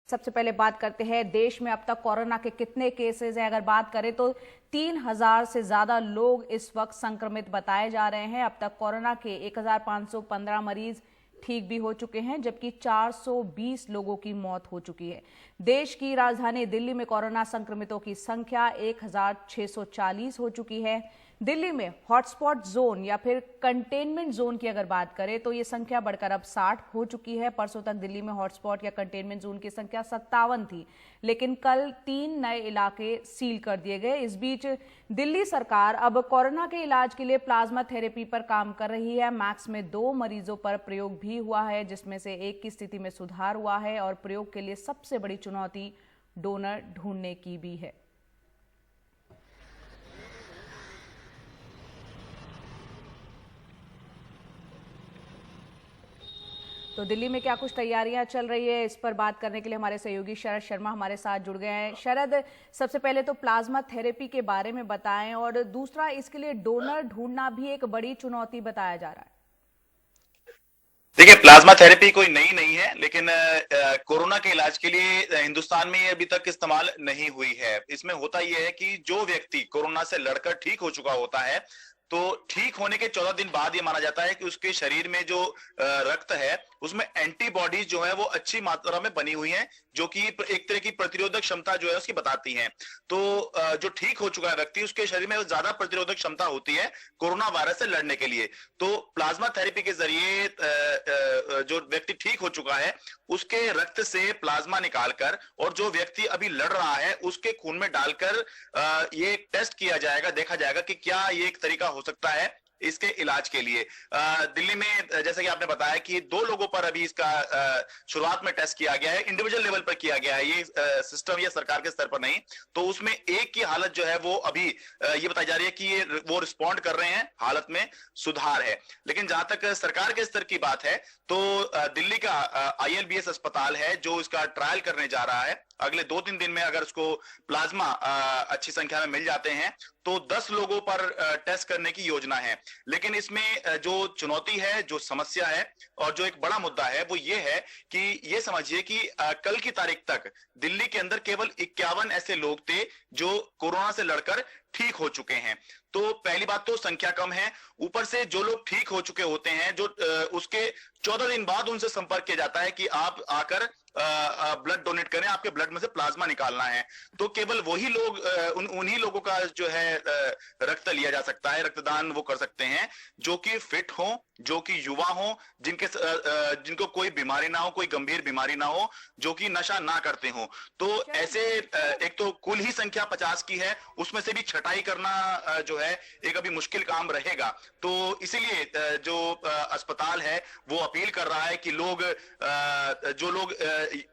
सबसे पहले बात करते हैं देश में अब तक कोरोना के कितने केसेस हैं। अगर बात करें तो 3000 से ज्यादा लोग इस वक्त संक्रमित बताए जा रहे हैं। अब तक कोरोना के 1515 मरीज ठीक भी हो चुके हैं, जबकि 420 लोगों की मौत हो चुकी है। देश की राजधानी दिल्ली में कोरोना संक्रमितों की संख्या 1640 हो चुकी है। दिल्ली में हॉटस्पॉट जोन या फिर कंटेनमेंट जोन की अगर बात करें तो ये संख्या बढ़कर अब 60 हो चुकी है। परसों तक दिल्ली में हॉटस्पॉट या कंटेनमेंट जोन की संख्या 57 थी, लेकिन कल 3 नए इलाके सील कर दिए गए। इस बीच दिल्ली सरकार अब कोरोना के इलाज के लिए प्लाज्मा थेरेपी पर काम कर रही है। मैक्स में 2 मरीजों पर प्रयोग भी हुआ है, जिसमें से एक की स्थिति में सुधार हुआ है और प्रयोग के लिए सबसे बड़ी चुनौती डोनर ढूंढने की भी है। तो दिल्ली में क्या कुछ तैयारियां चल रही है, इस पर बात करने के लिए हमारे सहयोगी शरद शर्मा हमारे साथ जुड़ गए हैं। शरद, सबसे पहले तो प्लाज्मा थेरेपी के बारे में बताएं, और दूसरा इसके लिए डोनर ढूंढना भी एक बड़ी चुनौती बताया जा रहा है। देखिए, प्लाज्मा थेरेपी कोई नई नहीं है, लेकिन कोरोना के इलाज के लिए हिंदुस्तान में ये अभी तक इस्तेमाल नहीं हुई है। इसमें होता यह है कि जो व्यक्ति कोरोना से लड़कर ठीक हो चुका होता है, तो ठीक होने के 14 दिन बाद ये माना जाता है कि उसके शरीर में जो रक्त है उसमें एंटीबॉडीज जो है वो अच्छी मात्रा में बनी हुई हैं, जो कि एक तरह की प्रतिरोधक क्षमता जो है उसकी बताती हैं। तो जो ठीक हो चुका है व्यक्ति, उसके शरीर में ज्यादा प्रतिरोधक क्षमता होती है कोरोना वायरस से लड़ने के लिए। तो प्लाज्मा थेरेपी के जरिए जो व्यक्ति ठीक हो चुका है उसके रक्त से प्लाज्मा निकालकर और जो व्यक्ति अभी लड़ रहा है उसके खून में डालकर ये टेस्ट किया जाएगा, देखा जाएगा कि क्या ये एक तरीका हो सकता है इसके इलाज के लिए। दिल्ली में जैसे कि आपने बताया कि 2 लोगों पर अभी इसका शुरुआत में टेस्ट किया गया है, इंडिविजुअल लेवल पर किया गया है, ये सिस्टम या सरकार के स्तर पर नहीं। तो उसमें एक की हालत जो है वो अभी ये बताई जा रही है कि वो रिस्पॉन्ड कर रहे हैं, हालत में सुधार है। लेकिन जहां तक सरकार के स्तर की बात है तो दिल्ली का ILBS अस्पताल है जो इसका ट्रायल करने जा रहा है। अगले 2-3 दिन में अगर उसको प्लाज्मा अच्छी संख्या में मिल जाते हैं तो 10 लोगों पर टेस्ट करने की योजना है। लेकिन इसमें जो चुनौती है, जो समस्या है और जो एक बड़ा मुद्दा है वो ये है कि ये समझिए कि कल की तारीख तक दिल्ली के अंदर केवल 51 ऐसे लोग थे जो कोरोना से लड़कर ठीक हो चुके हैं। तो पहली बात तो संख्या कम है, ऊपर से जो लोग ठीक हो चुके होते हैं, जो उसके 14 दिन बाद उनसे संपर्क किया जाता है कि आप आकर ब्लड डोनेट करें, आपके ब्लड में से प्लाज्मा निकालना है। तो केवल वही लोग, उन्हीं लोगों का जो है रक्त लिया जा सकता है, रक्तदान वो कर सकते हैं जो कि फिट हो, जो कि युवा हो, जिनको कोई बीमारी ना हो, कोई गंभीर बीमारी ना हो, जो कि नशा ना करते हो। तो ऐसे एक तो कुल ही संख्या 50 की है, उसमें से भी छटाई करना जो है एक अभी मुश्किल काम रहेगा। तो इसीलिए जो अस्पताल है वो अपील कर रहा है कि जो लोग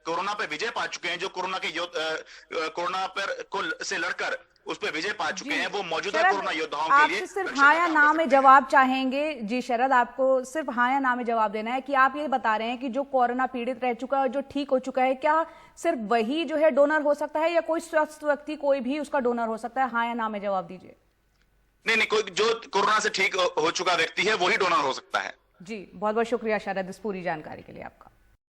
कोरोना पे विजय पा चुके हैं, जो कोरोना पर से लड़कर उस पर विजय पा चुके हैं, वो मौजूदा कोरोना योद्धाओं के लिए सिर्फ हाँ या ना में जवाब चाहेंगे। जी शरद, आपको सिर्फ हाँ या ना में जवाब देना है कि आप ये बता रहे हैं कि जो कोरोना पीड़ित रह चुका है और जो ठीक हो चुका है, क्या सिर्फ वही जो है डोनर हो सकता है या कोई स्वस्थ व्यक्ति कोई भी उसका डोनर हो सकता है? हाँ या ना में जवाब दीजिए। नहीं, कोई जो कोरोना से ठीक हो चुका व्यक्ति है वही डोनर हो सकता है। जी, बहुत बहुत शुक्रिया शरद इस पूरी जानकारी के लिए आपका।